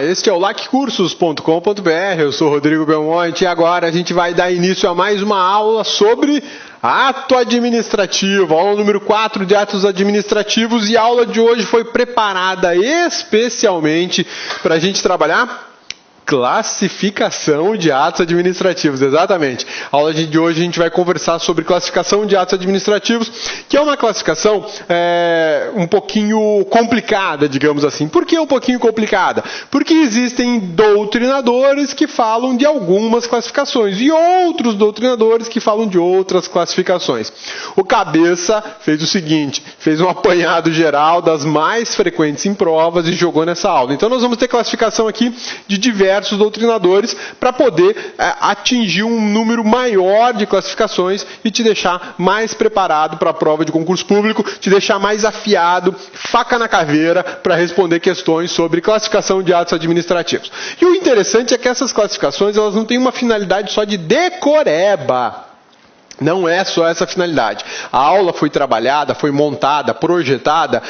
Este é o laccursos.com.br, eu sou Rodrigo Belmonte e agora a gente vai dar início a mais uma aula sobre ato administrativo, aula número 4 de atos administrativos, e a aula de hoje foi preparada especialmente para a gente trabalhar classificação de atos administrativos, exatamente. A aula de hoje a gente vai conversar sobre classificação de atos administrativos, que é uma classificação um pouquinho complicada, digamos assim. Por que um pouquinho complicada? Porque existem doutrinadores que falam de algumas classificações e outros doutrinadores que falam de outras classificações. O Cabeça fez o seguinte, fez um apanhado geral das mais frequentes em provas e jogou nessa aula. Então nós vamos ter classificação aqui de diversos doutrinadores para poder atingir um número maior de classificações e te deixar mais preparado para a prova de concurso público, te deixar mais afiado, faca na caveira para responder questões sobre classificação de atos administrativos. E o interessante é que essas classificações elas não têm uma finalidade só de decoreba. Não é só essa finalidade. A aula foi trabalhada, foi montada, projetada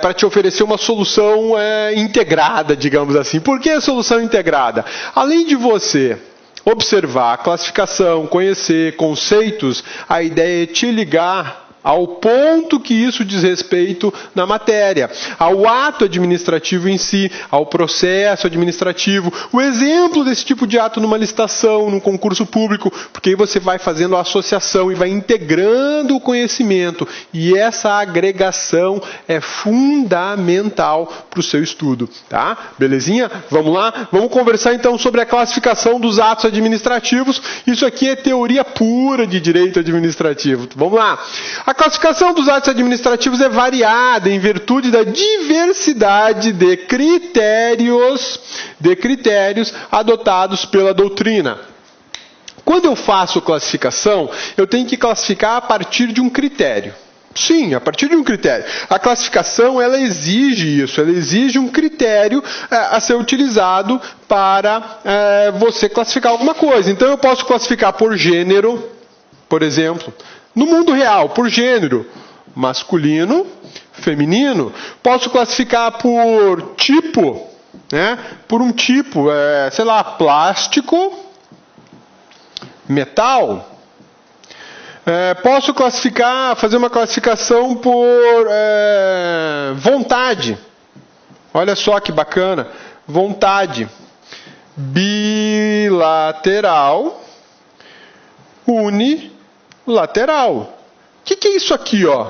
para te oferecer uma solução integrada, digamos assim. Por que a solução integrada? Além de você observar a classificação, conhecer conceitos, a ideia é te ligar ao ponto que isso diz respeito na matéria, ao ato administrativo em si, ao processo administrativo, o exemplo desse tipo de ato numa licitação, num concurso público, porque aí você vai fazendo a associação e vai integrando o conhecimento, e essa agregação é fundamental para o seu estudo, tá? Belezinha? Vamos lá? Vamos conversar então sobre a classificação dos atos administrativos. Isso aqui é teoria pura de direito administrativo. Vamos lá? A classificação dos atos administrativos é variada em virtude da diversidade de critérios adotados pela doutrina. Quando eu faço classificação, eu tenho que classificar a partir de um critério. Sim, a partir de um critério. A classificação, ela exige isso, ela exige um critério a ser utilizado para você classificar alguma coisa. Então eu posso classificar por gênero, por exemplo. No mundo real, por gênero, masculino, feminino. Posso classificar por tipo, né? Por um tipo, sei lá, plástico, metal. Posso classificar, fazer uma classificação por vontade. Olha só que bacana. Vontade. Bilateral, unilateral. O que é isso aqui, ó?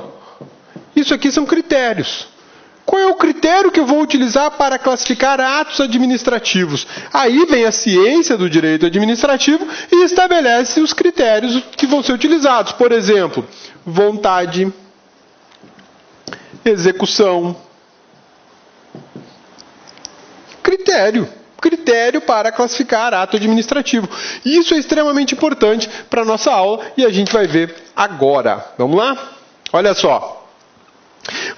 Isso aqui são critérios. Qual é o critério que eu vou utilizar para classificar atos administrativos? Aí vem a ciência do direito administrativo e estabelece os critérios que vão ser utilizados. Por exemplo, vontade, execução, critério para classificar ato administrativo. Isso é extremamente importante para a nossa aula e a gente vai ver agora. Vamos lá? Olha só.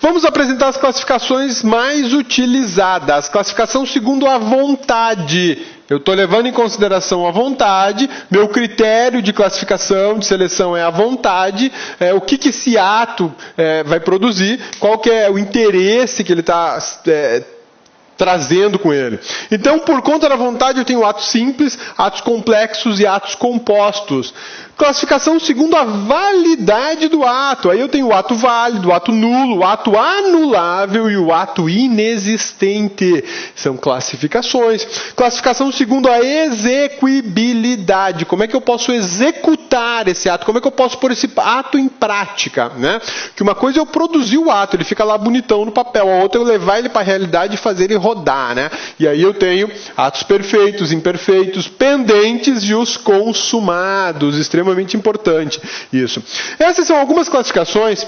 Vamos apresentar as classificações mais utilizadas. Classificação segundo a vontade. Eu estou levando em consideração a vontade, meu critério de classificação, de seleção é a vontade, o que esse ato vai produzir, qual que é o interesse que ele está trazendo com ele. Então, por conta da vontade, eu tenho atos simples, atos complexos e atos compostos. Classificação segundo a validade do ato. Aí eu tenho o ato válido, o ato nulo, o ato anulável e o ato inexistente. São classificações. Classificação segundo a execuibilidade. Como é que eu posso executar esse ato? Como é que eu posso pôr esse ato em prática? Né? Que uma coisa é eu produzir o ato, ele fica lá bonitão no papel. A outra é eu levar ele para a realidade e fazer ele rodar. Né? E aí eu tenho atos perfeitos, imperfeitos, pendentes e os consumados. Extremamente importante isso. Essas são algumas classificações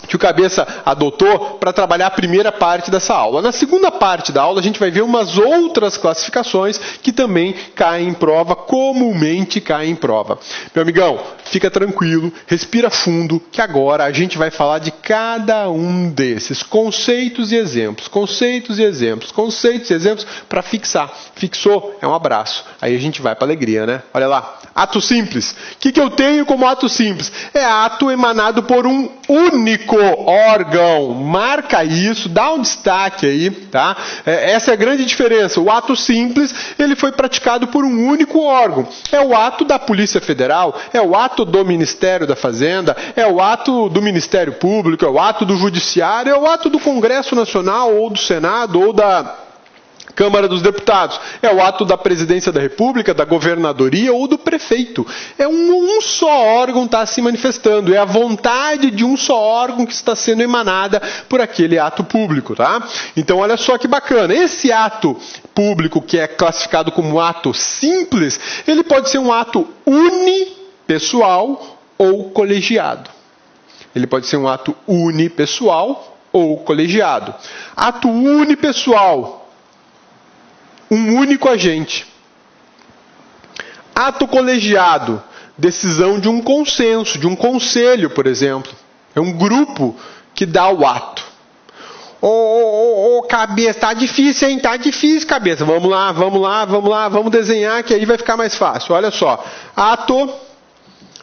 que o Cabeça adotou para trabalhar a primeira parte dessa aula. Na segunda parte da aula, a gente vai ver umas outras classificações que também caem em prova, comumente caem em prova. Meu amigão, fica tranquilo, respira fundo, que agora a gente vai falar de cada um desses conceitos e exemplos, conceitos e exemplos, conceitos e exemplos para fixar. Fixou? É um abraço. Aí a gente vai para a alegria, né? Olha lá. Ato simples. O que eu tenho como ato simples? É ato emanado por um único órgão. Marca isso, dá um destaque aí, tá? Essa é a grande diferença. O ato simples, ele foi praticado por um único órgão. É o ato da Polícia Federal, é o ato do Ministério da Fazenda, é o ato do Ministério Público, é o ato do Judiciário, é o ato do Congresso Nacional, ou do Senado, ou da Câmara dos Deputados. É o ato da Presidência da República, da Governadoria ou do Prefeito. É um só órgão está se manifestando. É a vontade de um só órgão que está sendo emanada por aquele ato público, tá? Então, olha só que bacana. Esse ato público, que é classificado como ato simples, ele pode ser um ato unipessoal ou colegiado. Ele pode ser um ato unipessoal ou colegiado. Ato unipessoal, um único agente. Ato colegiado, decisão de um consenso, de um conselho, por exemplo. É um grupo que dá o ato. Ô, cabeça, tá difícil, hein? Tá difícil, cabeça. Vamos lá, vamos desenhar que aí vai ficar mais fácil. Olha só. Ato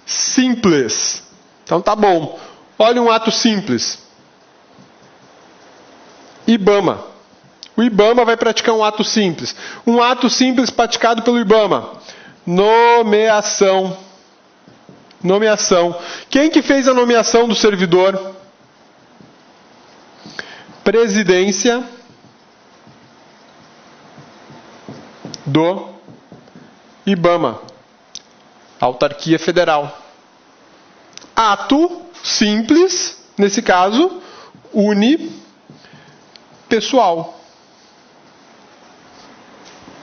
simples. Então tá bom. Olha um ato simples. IBAMA. O IBAMA vai praticar um ato simples. Um ato simples praticado pelo IBAMA. Nomeação. Nomeação. Quem que fez a nomeação do servidor? Presidência do IBAMA. Autarquia Federal. Ato simples, nesse caso, unipessoal.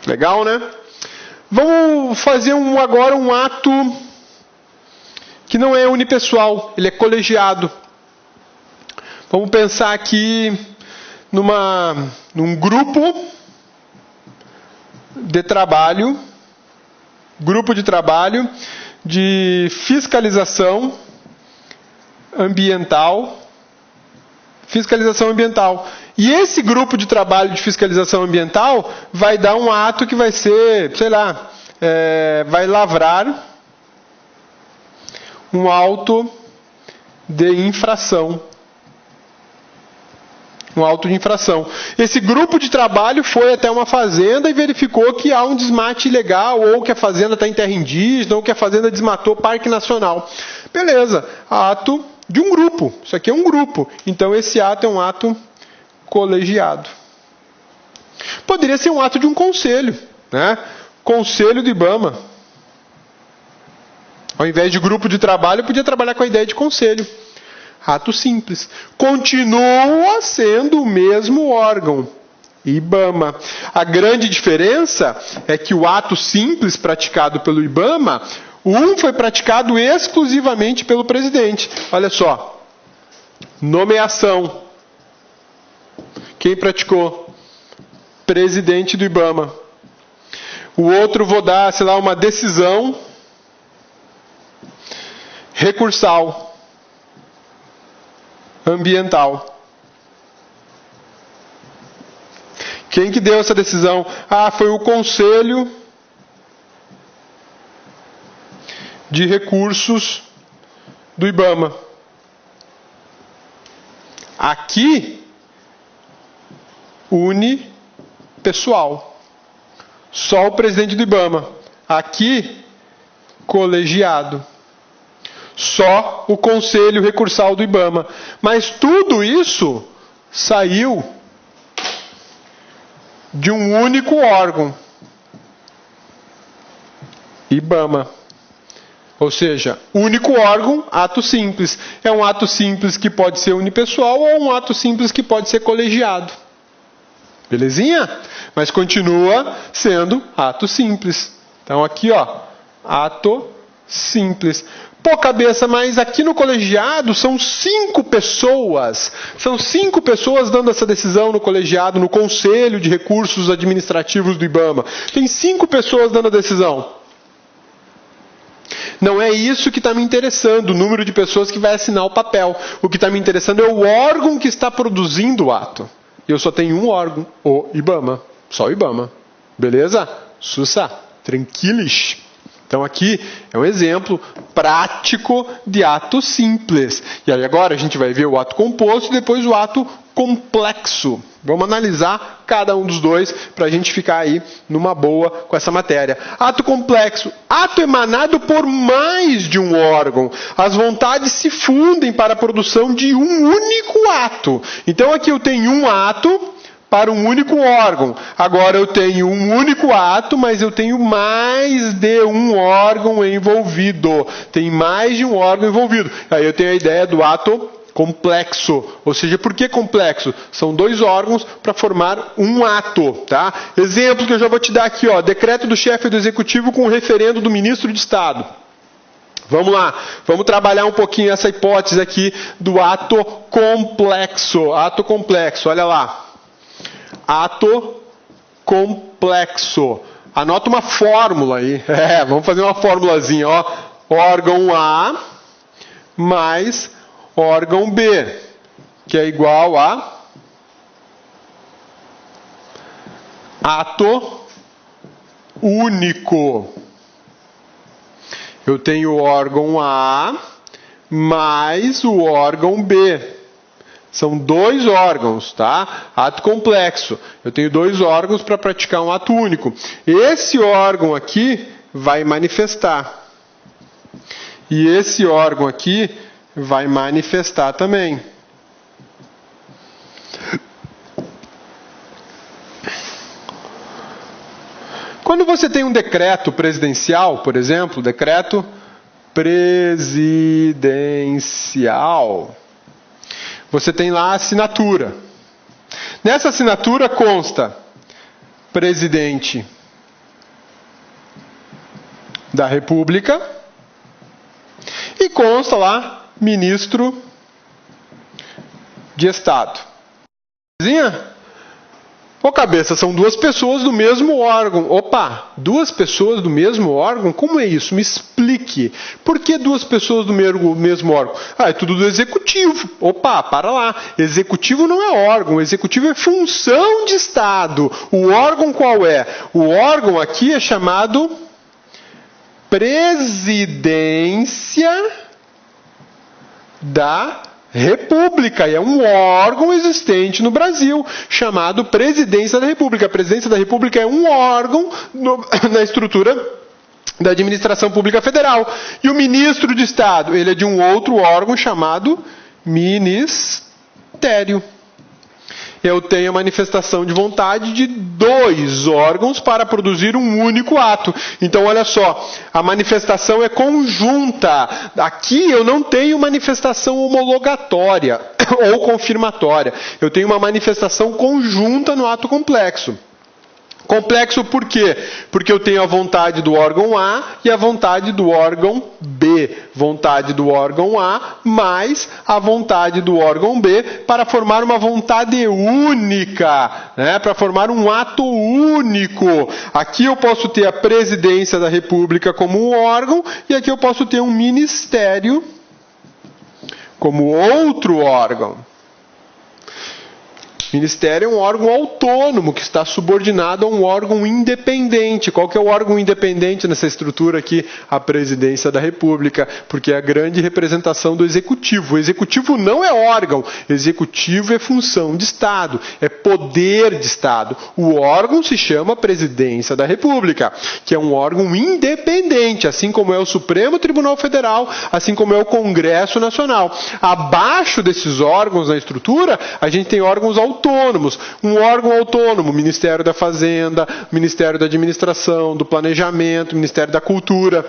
Legal, né? Vamos fazer agora um ato que não é unipessoal, ele é colegiado. Vamos pensar aqui num grupo de trabalho de fiscalização ambiental. E esse grupo de trabalho de fiscalização ambiental vai dar um ato que vai ser, sei lá, vai lavrar um auto de infração. Um auto de infração. Esse grupo de trabalho foi até uma fazenda e verificou que há um desmate ilegal, ou que a fazenda está em terra indígena, ou que a fazenda desmatou Parque Nacional. Beleza, ato de um grupo. Isso aqui é um grupo. Então esse ato é um ato colegiado. Poderia ser um ato de um conselho, né? Conselho do IBAMA. Ao invés de grupo de trabalho, podia trabalhar com a ideia de conselho. Ato simples. Continua sendo o mesmo órgão, IBAMA. A grande diferença é que o ato simples praticado pelo IBAMA, foi praticado exclusivamente pelo presidente. Olha só. Nomeação. Quem praticou? Presidente do IBAMA. O outro, vou dar, sei lá, uma decisão recursal ambiental. Quem que deu essa decisão? Foi o Conselho de Recursos do IBAMA. Aqui, unipessoal. Só o presidente do IBAMA. Aqui, colegiado. Só o Conselho Recursal do IBAMA. Mas tudo isso saiu de um único órgão. IBAMA. Ou seja, único órgão, ato simples. É um ato simples que pode ser unipessoal ou um ato simples que pode ser colegiado. Belezinha? Mas continua sendo ato simples. Então aqui, ó, ato simples. Pô, cabeça, mas aqui no colegiado são 5 pessoas. São 5 pessoas dando essa decisão no colegiado, no Conselho de Recursos Administrativos do IBAMA. Tem 5 pessoas dando a decisão. Não é isso que está me interessando, o número de pessoas que vai assinar o papel. O que está me interessando é o órgão que está produzindo o ato. E eu só tenho um órgão, o IBAMA. Só o IBAMA. Beleza? Sussa, tranquilos. Então aqui é um exemplo prático de ato simples. E aí agora a gente vai ver o ato composto e depois o ato complexo. Vamos analisar cada um dos dois para a gente ficar aí numa boa com essa matéria. Ato complexo. Ato emanado por mais de um órgão. As vontades se fundem para a produção de um único ato. Então aqui eu tenho um ato para um único órgão. Agora eu tenho um único ato, mas eu tenho mais de um órgão envolvido. Tem mais de um órgão envolvido. Aí eu tenho a ideia do ato complexo. Ou seja, por que complexo? São dois órgãos para formar um ato. Tá? Exemplo que eu já vou te dar aqui. Ó, decreto do chefe do executivo com o referendo do ministro de Estado. Vamos lá, vamos trabalhar um pouquinho essa hipótese aqui do ato complexo. Ato complexo, olha lá. Ato complexo. Anota uma fórmula aí. Vamos fazer uma formulazinha. Ó. Órgão A mais órgão B, que é igual a ato único. Eu tenho o órgão A mais o órgão B. São dois órgãos, tá? Ato complexo. Eu tenho dois órgãos para praticar um ato único. Esse órgão aqui vai manifestar. E esse órgão aqui vai manifestar também. Quando você tem um decreto presidencial, por exemplo, decreto presidencial, você tem lá a assinatura. Nessa assinatura consta presidente da República e consta lá ministro de Estado. Ô cabeça, são duas pessoas do mesmo órgão. Opa, duas pessoas do mesmo órgão? Como é isso? Me explique. Por que duas pessoas do mesmo órgão? É tudo do executivo. Opa, para lá. Executivo não é órgão, executivo é função de Estado. O órgão qual é? O órgão aqui é chamado Presidência da República, e é um órgão existente no Brasil, chamado Presidência da República. A Presidência da República é um órgão na estrutura da administração pública federal. E o ministro de Estado, ele é de um outro órgão chamado Ministério. Eu tenho a manifestação de vontade de dois órgãos para produzir um único ato. Então, olha só, a manifestação é conjunta. Aqui eu não tenho manifestação homologatória ou confirmatória. Eu tenho uma manifestação conjunta no ato complexo. Complexo por quê? Porque eu tenho a vontade do órgão A e a vontade do órgão B. Vontade do órgão A mais a vontade do órgão B para formar uma vontade única, né? Para formar um ato único. Aqui eu posso ter a Presidência da República como um órgão e aqui eu posso ter um ministério como outro órgão. Ministério é um órgão autônomo que está subordinado a um órgão independente. Qual que é o órgão independente nessa estrutura aqui? A Presidência da República, porque é a grande representação do Executivo. O Executivo não é órgão, Executivo é função de Estado, é poder de Estado. O órgão se chama Presidência da República, que é um órgão independente, assim como é o Supremo Tribunal Federal, assim como é o Congresso Nacional. Abaixo desses órgãos na estrutura, a gente tem órgãos autônomos. Um órgão autônomo, Ministério da Fazenda, Ministério da Administração, do Planejamento, Ministério da Cultura.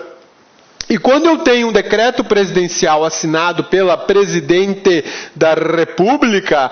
E quando eu tenho um decreto presidencial assinado pela Presidente da República,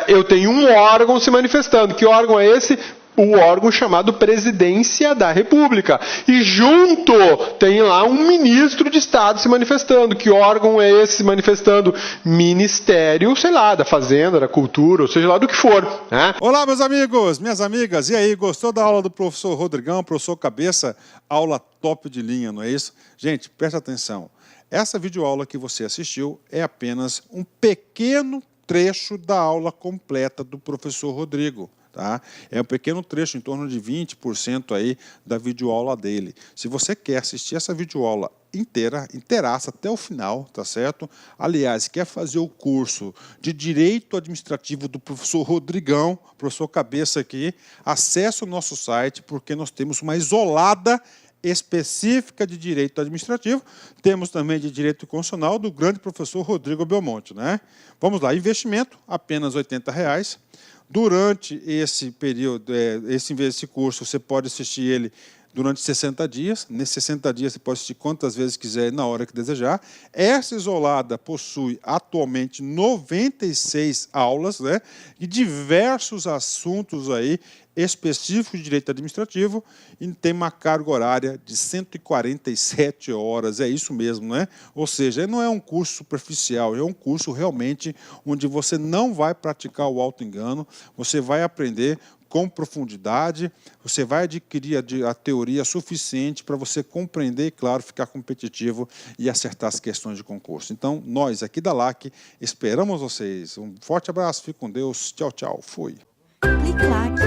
eu tenho um órgão se manifestando. Que órgão é esse? O órgão chamado Presidência da República. E junto tem lá um ministro de Estado se manifestando. Que órgão é esse se manifestando? Ministério, sei lá, da Fazenda, da Cultura, ou seja lá do que for. Né? Olá, meus amigos, minhas amigas. E aí, gostou da aula do professor Rodrigão, professor Cabeça? Aula top de linha, não é isso? Gente, presta atenção. Essa videoaula que você assistiu é apenas um pequeno trecho da aula completa do professor Rodrigo. Tá? É um pequeno trecho, em torno de 20% aí da videoaula dele. Se você quer assistir essa videoaula inteiraça até o final, tá certo? Aliás, quer fazer o curso de Direito Administrativo do professor Rodrigão, professor Cabeça aqui, acesse o nosso site, porque nós temos uma isolada específica de Direito Administrativo, temos também de Direito Constitucional do grande professor Rodrigo Belmonte, né? Vamos lá, investimento, apenas R$ 80. Durante esse período, esse curso, você pode assistir ele durante 60 dias. Nesses 60 dias, você pode assistir quantas vezes quiser, na hora que desejar. Essa isolada possui atualmente 96 aulas, né, e diversos assuntos aí específicos de direito administrativo, e tem uma carga horária de 147 horas, é isso mesmo, né? Ou seja, não é um curso superficial, é um curso realmente onde você não vai praticar o auto-engano, você vai aprender com profundidade, você vai adquirir a teoria suficiente para você compreender e, claro, ficar competitivo e acertar as questões de concurso. Então, nós aqui da LAC esperamos vocês. Um forte abraço, fique com Deus, tchau, tchau, fui. Clique LAC.